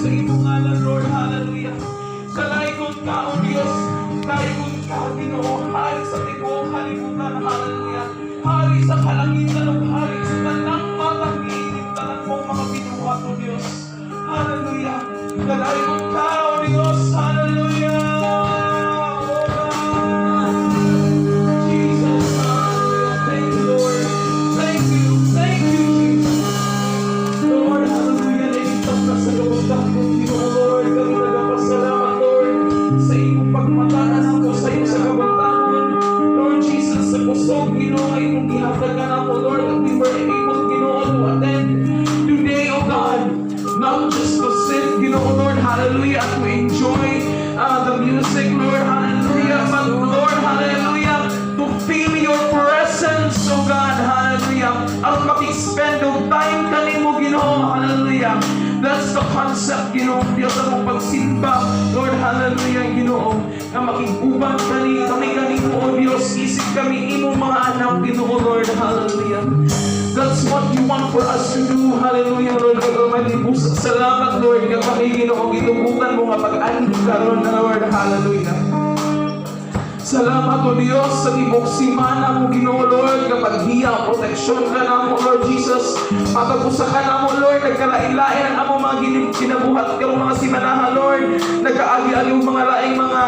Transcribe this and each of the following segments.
sa iyong ngalan, Lord, hallelujah. Kalaikon ka, O Diyos, kalaikon ka, Ginoo, hari sa tibok, halimutan, hallelujah. Hari sa kalangitan, o hari sa tanang matangin, tanang mong mga binuhat, O Diyos, hallelujah. Kalaikon ka, O Diyos, hallelujah. Hallelujah, to enjoy the music, Lord, hallelujah, but Lord, hallelujah, to feel your presence, oh God, hallelujah, ang makipag-spend of time kanimo, Ginoo, hallelujah. That's the concept, Ginoo, Diyos, ang pagsimba, Lord, hallelujah, Ginoo, na makiguban kami kanimo, O Diyos, isip kami imong mga anak, Ginoo, Lord, hallelujah. That's what you want for us to do. Hallelujah, Lord God Almighty. Salamat, Lord, nga kami Ginoo gitubukan mo nga pag-anib karon na, Lord. Hallelujah. Salamat, O Diyos, sa tibok simana mo, Ginoo, Lord, kapag hiya, proteksyon ka na mo, Lord Jesus. Patapusa ka na mo, Lord, nagkalain-lain ang among mga kinabuhat ka mga simanahan, Lord. Nagkaagi-ali yung mga laing mga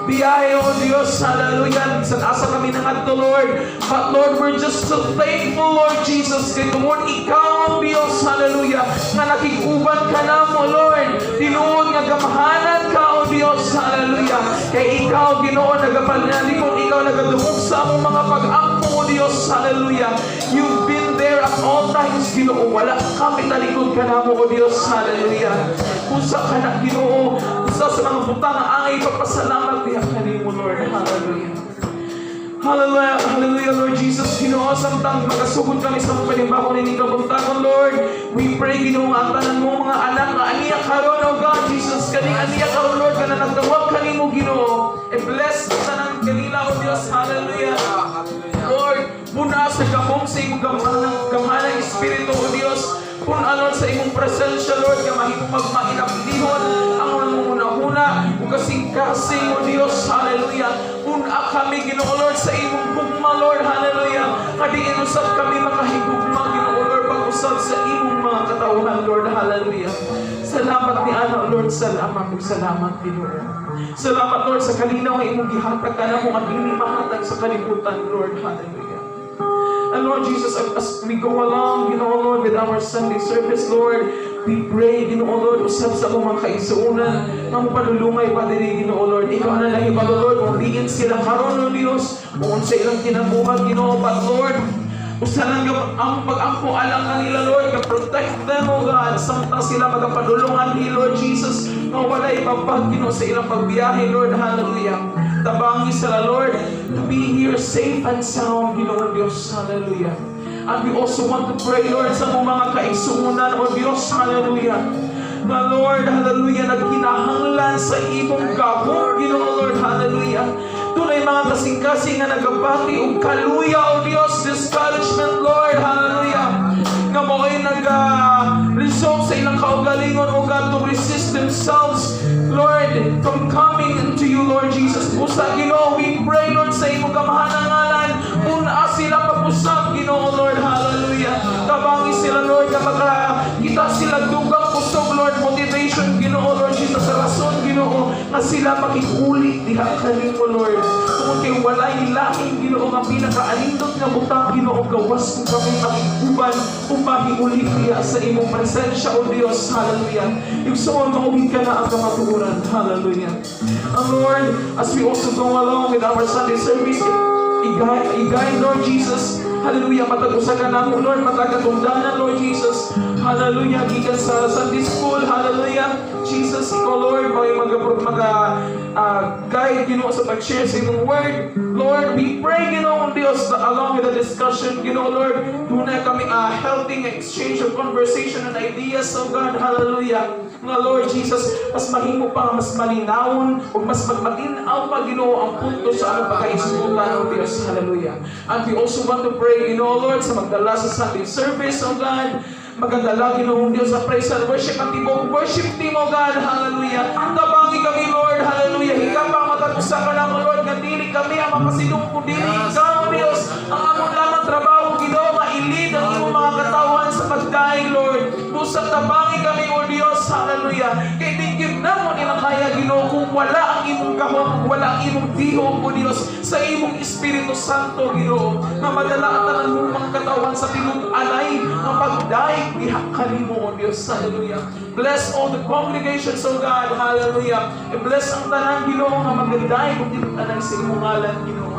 biyahe, O Diyos, hallelujah. San asa kami nangadto, Lord. But Lord, we're just so thankful, Lord Jesus, kay tungod ikaw ang Diyos, hallelujah, nga nakikuban ka na mo, Lord. Tinuod nga gamahanan ka, O Diyos, hallelujah. Kay ikaw, Ginoo, nagapalinalipon, ikaw nagadumog sa among mga pag-ampo, O Diyos, hallelujah. You've been there at all times, Ginoo. Wala kami talikod ka na mo, O Diyos, hallelujah. Kusa ka na, Ginoo, kusa sa mga butang ang angay pagpasalamat diha kanimo, Lord, hallelujah. Hallelujah, hallelujah, Lord Jesus. Ginoo, samtang magasugod kami sa panimbago ni kabuntagon, Lord. We pray, Ginoo, ang tanan mo mga anak nga aniya karon, O God, Jesus, kaning aniya karon, Lord, kana nagdawag kanimo, Ginoo. Bless tanan kanila, O Dios, hallelujah. Lord, muna sa kamong sa imong gamhanang espiritu, O Dios. Kung ano sa imong presensya, Lord, nga mahimong magmainapdihon ang unang-una, o kasing-kasing, O Dios, hallelujah. Kung kami, Ginoo, Lord, sa imong gugma, Lord, hallelujah. Kadiin usap kami makahigugma, Ginoo, Lord, pag-usap sa imong mga katauhan, Lord, hallelujah. Salamat ni Ana, Lord, salamat Ginoo. Salamat, Lord, sa kalinaw ang imong gihatag ka na mo at hindi mahatag sa kalibutan, Lord, hallelujah. And Lord Jesus, as we go along, Ginoo, Lord, with our Sunday service, Lord, we pray, Ginoo, Lord, usap sa mga kaisuunan, ang panulungay pa diri, Ginoo, Lord. Ikaw na lang iba, Lord, kung diin sila karon, O Diyos, kung sa ilang kinabuhat, Ginoo, but Lord, usalan ang pag-ampo alang kanila, Lord, ka-protect them, O God, samtang sila magapadulungan ni Lord Jesus, na wala ipapag, Ginoo, sa ilang pagbiyahe, Lord, hallelujah. Tabangi sila, Lord, to be here safe and sound, Ginoo, Diyos, hallelujah. And we also want to pray, Lord, sa mga kaisuunan, O Diyos, hallelujah. Na Lord, hallelujah, nagkinahanglan sa imong gabong, Ginoo, Lord, hallelujah. Tunay mga kasing-kasing na nagabati o kaluya, O Diyos, discouragement, Lord, hallelujah. Nga mo ay nag-result sa ilang kaugalingon, O God, to resist themselves, Lord, from coming into you, Lord Jesus. Pusa, Ginoo, we pray, Lord, sa imong gamahanang ngalan, una sila pag-usap, Ginoo, Lord, hallelujah. Tabangi sila, Lord, kapag kita sila dugang kusog, Lord, motivation, Ginoo, Lord Jesus, sa rason, Ginoo, na sila makikulit diha kanimo, Lord. Kung kay walay laing, Ginoo, nga pinaka-alindot nga butang, Ginoo, gawas kung kami makikuban, kung mahiulit diha sa imong presensya, O Diyos, hallelujah. Yung soon, maubig ka na ang kamatuuran, hallelujah. And Lord, as we also go along with our Sunday service, igay, Lord Jesus, hallelujah, matag-usa ka na mo, Lord, matag-atundanan, Lord Jesus, hallelujah, gikan sa Sunday School, hallelujah, Jesus, ikaw, Lord, guide, Ginoo, sa pag-share sa imong word, Lord, we pray, Ginoo, Diyos, along with the discussion, Ginoo, Lord, tunay kami healthy exchange of conversation and ideas, oh God, hallelujah, nga Lord Jesus, mas mahimo pa, mas malinawon, o mas magmatinaw pa, Ginoo, ang punto sa among pagkaisutan, oh Diyos, hallelujah. And we also want to pray, Ginoo, Lord, sa magdala sa Sunday service, oh God, Magandala, Ginoong Diyos, sa praise and worship ang tibok worship team, O God, hallelujah. Tabangi kami, Lord, hallelujah. Hika pa matagpusan ka na, Lord, nga dili kami ang mapasilong ko dili. Ikaw, Diyos, ang among lamang trabaho, Ginoo, mailid ang iyong mga katawan sa pagdaing, Lord. Busag tabangi kami, O Diyos, hallelujah. Kay tingkib na mo nila kaya, Ginoo, kung wala ang imong kahon, wala ang imong dihog, O Diyos, sa imong Espiritu Santo, Ginoo, na madala ang tanan mong mga katawan sa tinug-alay ng pagdaing diha kanimo, O Diyos, hallelujah. Bless all the congregations, O God, hallelujah. And bless ang tanan, Ginoo, nga magandahin kung tinug-alay sa imong ngalan, Ginoo.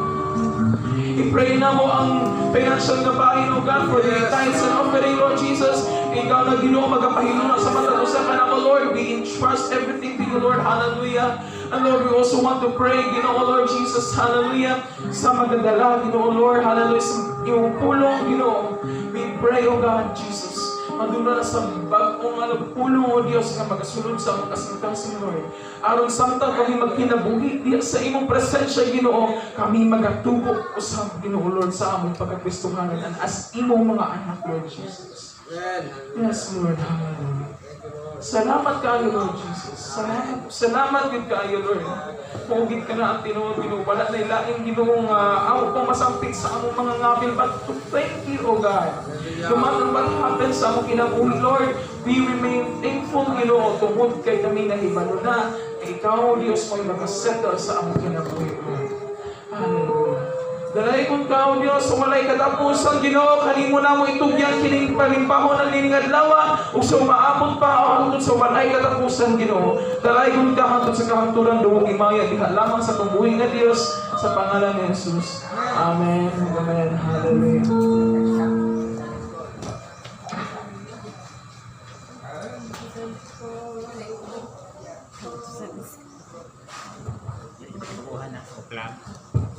I-pray na mo ang financial gabahin, O God, for the tithes and offering, Lord Jesus. Ikaw na, Ginoo, magapahiluna sa matagusan ka na mo, Lord. We entrust everything to you, Lord. Hallelujah. And Lord, we also want to pray, Ginoo, Lord Jesus, hallelujah, sa magandala, Ginoo, Lord, hallelujah, sa iyong pulong, Ginoo. We pray, O God, Jesus, maduna na sa bagong pulong, O Diyos, nga magasulod sa among kasingkasing, Lord. Aron samtang kami magkinabuhi diya sa imong presensya, Ginoo, kami magatubok usab, Ginoo, Lord, sa among pagkakristohanan and as imong mga anak, Lord Jesus. Yes, Lord, hallelujah. Salamat kaayo, Lord Jesus. Salamat gid kaayo, Lord. Pugid ka na ang tinuod, Ginoo. Wala na ilaing, Ginoo, ako pong masampit sa among mga ngabil, but to thank you, O God. No matter what happens sa among kinabuhi, Lord, we remain thankful, Ginoo, tungod kay kami nahibalo na. Ikaw, Diyos, mo'y makasettle sa among kinabuhi, Lord. Hallelujah. Dalay kong kao, Diyos, walay katapusan, Ginoo, kanimo na mo itugyan, kining palimpahon ng liningad lawa, o sa umaabot pa, o hangtod sa walay katapusan, Ginoo. Dalay kong ka hangtod sa kahanturan, duwag imaya, diha lamang sa tumbuhin na Diyos, sa pangalan ni Jesus. Amen. Amen. Hallelujah.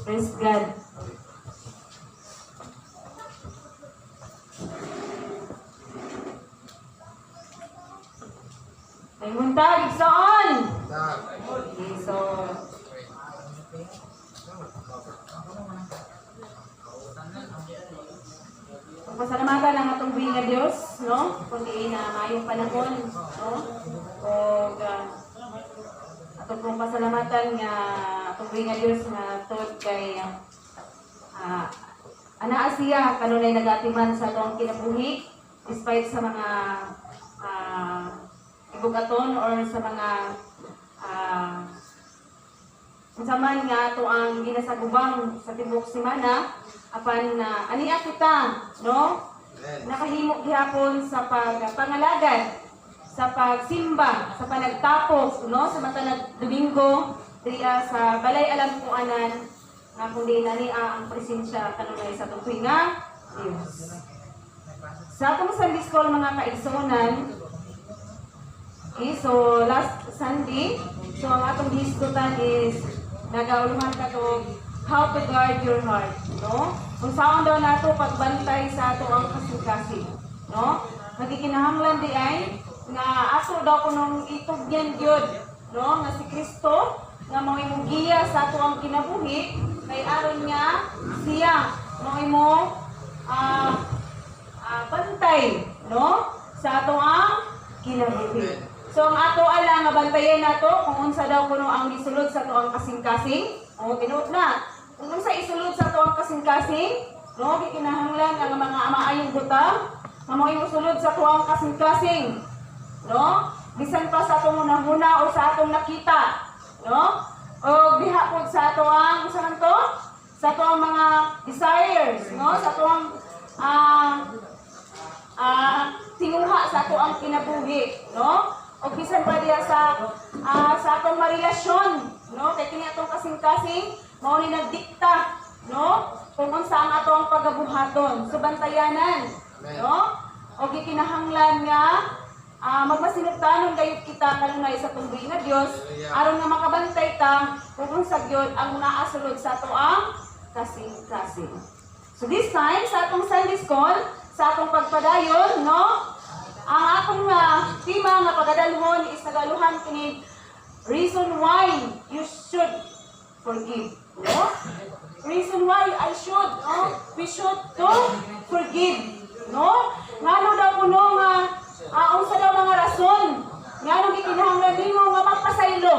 Praise God. Ay muntag saan? Okay, so pasalamatan ang atong buhi nga Dios, no? Kundi na mayong panahon, no? O atong pong pasalamatan nga atong buhi nga Dios nga tod kay anaa siya kanunay nagatiman sa atong kinabuhi despite sa mga ibugaton or sa mga unsaman nga ato ang ginasagubang sa tibuok semana apan ania kita, no? Nakahimo gihapon sa pagpangalagad, sa pagsimba, sa panagtapos, no? Sa matanag Domingo diya sa balay alam ko anan nga kundi nania ang presensya kanunay sa tuig nga Dios. Sa atong Sunday school mga kaigsunan, okay, so last Sunday, so ang atong diskutan is nagauluhan ka to how to guard your heart, no? Kung saan daw nato pagbantay sa ato ang kasing-kasing, no? Nagikinahanglan di ay nga ato daw kunong itugyan gyud, no? Nga si Kristo nga mangimugiya sa ato ang kinabuhi kay aron niya siya mo bantay, no? Sa ato ang kinabuhi. So ang ato ala nga bantayan nato kung unsa daw kuno ang gisulod sa ato ang kasing-kasing, o tinuod na. Kung unsa isulod sa ato ang kasing-kasing, no, gikinahanglan ang mga maayong butang nga mao isulod sa ato ang kasing-kasing, no? Bisan pa sa atong hunahuna o sa atong nakita, no? O diha pod sa ato ang unsa man to? Sa ato ang mga desires, no? Sa ato ang tinguha sa ato ang kinabuhi, no? O bisan pa diha sa atong marelasyon, no? Kay kini atong kasing-kasing mao ni nagdikta, no? Kung unsa ang ato ang pagabuhaton, subantayanan, no? O gikinahanglan nga magmasinugtanon gayud kita kanunay sa tumbling nga Dios aron nga makabantay ta kung unsa gyud ang naasulod sa ato ang kasing-kasing. So this time sa atong Sunday school, sa atong pagpadayon, no? Ang akong tema nga pagadalhon is nagaluhan kini reason why you should forgive, no? Reason why I should, no? We should to forgive, no? ngano daw kuno nga unsa daw mga rason ngano gikinahanglan nimo nga magpasaylo.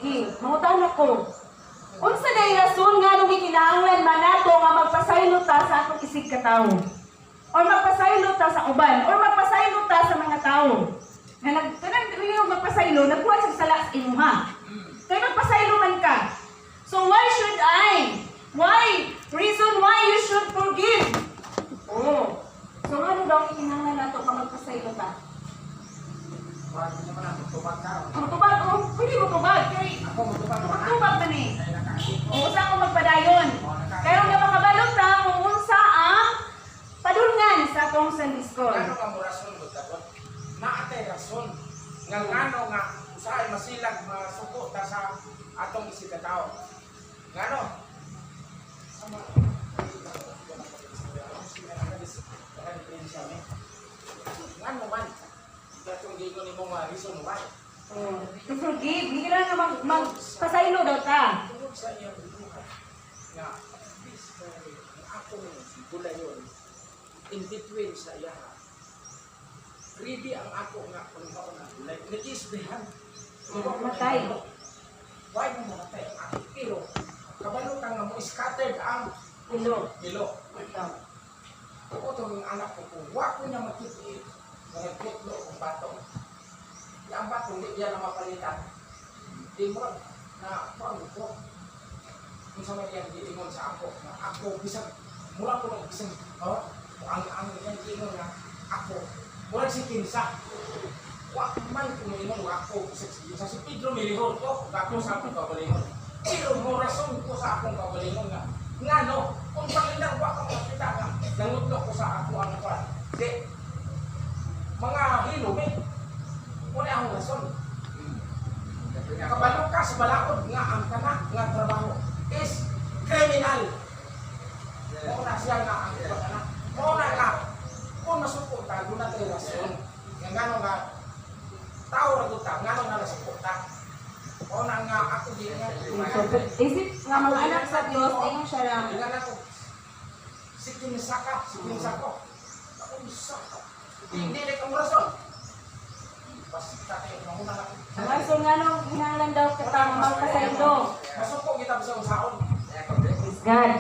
Okay, mangutan ako. Unsa day rason ngano gikinahanglan man nato nga magpasaylo ta sa atong isig ka tawo? Or magpasaylo ta sa uban, or magpasaylo ta sa mga tawo. Nga kanang magpasaylo, nagbuhat sa sala sa imuha. Kaya magpasaylo man ka. So why should I? Why? Reason why you should forgive. Oh. So ano daw ikinahanglan nato ka magpasaylo ta? Magtubag, oh, pwede mo tubag. Magtubag man eh. O usa ko magpadayon. Pero nga makabalot ta kung unsa ang padulngan sa atong Sunday school. Ngano nga mo rason mo tapos? Naatay rason. Nga ngano nga usahay masilag masuko ta sa atong isig ka tao. Ngano? Ngano man? Datong gingon nimo nga reason why? To forgive. Hindi ka na magpasaylo daw ta. Tungod sa iyang buhay nga this ako gulayon in between sa iya. Greedy ang ako nga pagkaon na gulay. Nag-isbihan. Matay. Why mo matay? Pero kabalo ka nga mo scattered ang Ilo. ilo. Ako itong anak ko kung wako niya makikita na nagkutlo kung batong. Yung batong hindi niya na mapalitan. Di mo na paano ko. Kung sa mga yan diingon sa ako na ako bisag mula ko ng bisag ang yan diingon na ako mula si Kinsa. Wak man kung ingon ako bisag sa si Pedro Milihor ko ako sa akong kabalingon. Pero mo rason ko sa akong kabalingon nga ngano kung pagindang wak ang makita nga nangutlo ko sa ako ang kwan. Di mga hilom eh. Muna ang rason. Kabalo ka sa balakod nga ang tanak nga trabaho is criminal. Muna siya nga ang tanak. Muna ka kung masuko ka, doon natin rason. Nga gano'n nga tao na guta, gano'n nga nasuko ka. Muna nga ako din nga. Isip nga mga anak sa Diyos, ayun siya lang. Nga ako, si Kinsaka, si Kinsako. Ako isa. Hindi na kang rason. Basta tayo, mamuna na. Ang rason nga nung hinanglan daw kita nga magpasaylo. Masuko kita sa usaon. Praise God.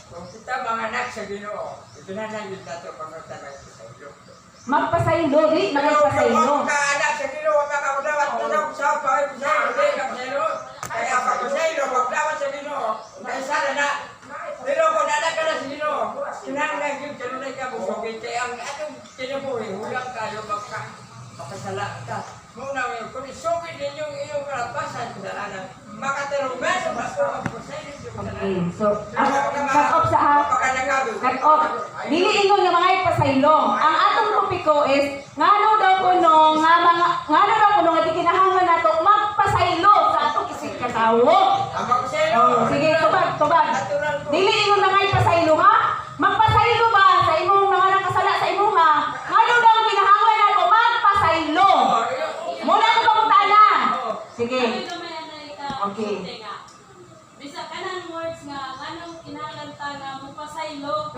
Kung kita mga anak sa Ginoo, ito na lang yung dato pagkatagay sa iyo. Magpasaylo, di magpasaylo. Kung ka anak sa Ginoo, makakudawat mo na sa pawin sa iyo, di ka pasaylo. Kaya pagpasaylo, magdawat sa Ginoo. Kaya sana na, pero kung anak ka na sa Ginoo, kinahanglan yung kanunay ka busogin. Kaya ang atong kinabuhi, hulang kayo makasala ka. Muna ngayon, kung isugin ninyong iyong kalapasan, kasalanan, makatarungan sa basto ang pasaylo. Okay, so, cut-off sa ha. Cut-off. Dili ingon nga mga ipasaylo. Ang atong topiko is, ngano daw kuno nga di kinahanglan nato magpasaylo sa atong isig ka tawo. Sige, tubag. Dili ingon nga ipasaylo ha. Magpasaylo ba sa imong mga nakasala sa imong ha? Ngano daw kinahanglan nato magpasaylo? Muna ko pangutana. Sige. Okay. Bisa kanang words nga nganong kinahanglan nga mo pasaylo.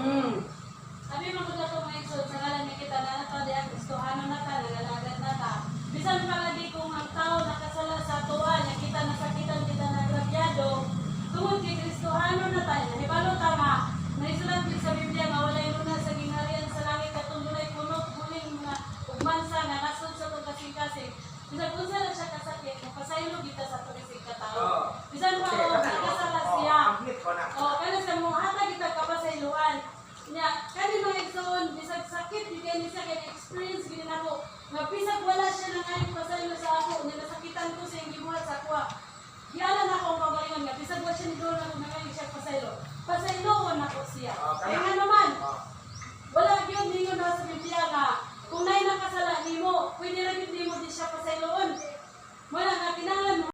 Sabi man ko dato mga isod sa ngalan ni kita na nato di ang Kristohano na ta nagalagat na ta. Bisan pa lagi kung ang tao nakasala sa tuwa nya kita nasakitan kita nagrabyado. Tungod kay Kristohano na ta hibalo ta nga naisulat din sa Biblia nga walay luna sa gingharian sa langit katong dunay punot muling mga ugmansa nga nasod sa tong kasing-kasing. Bisan unsa na siya kasakit, mapasaylo kita sa tulisig ka tao. Bisan pa o nakasala siya. O kana sa mga hata kita kapasayloan. Nya kana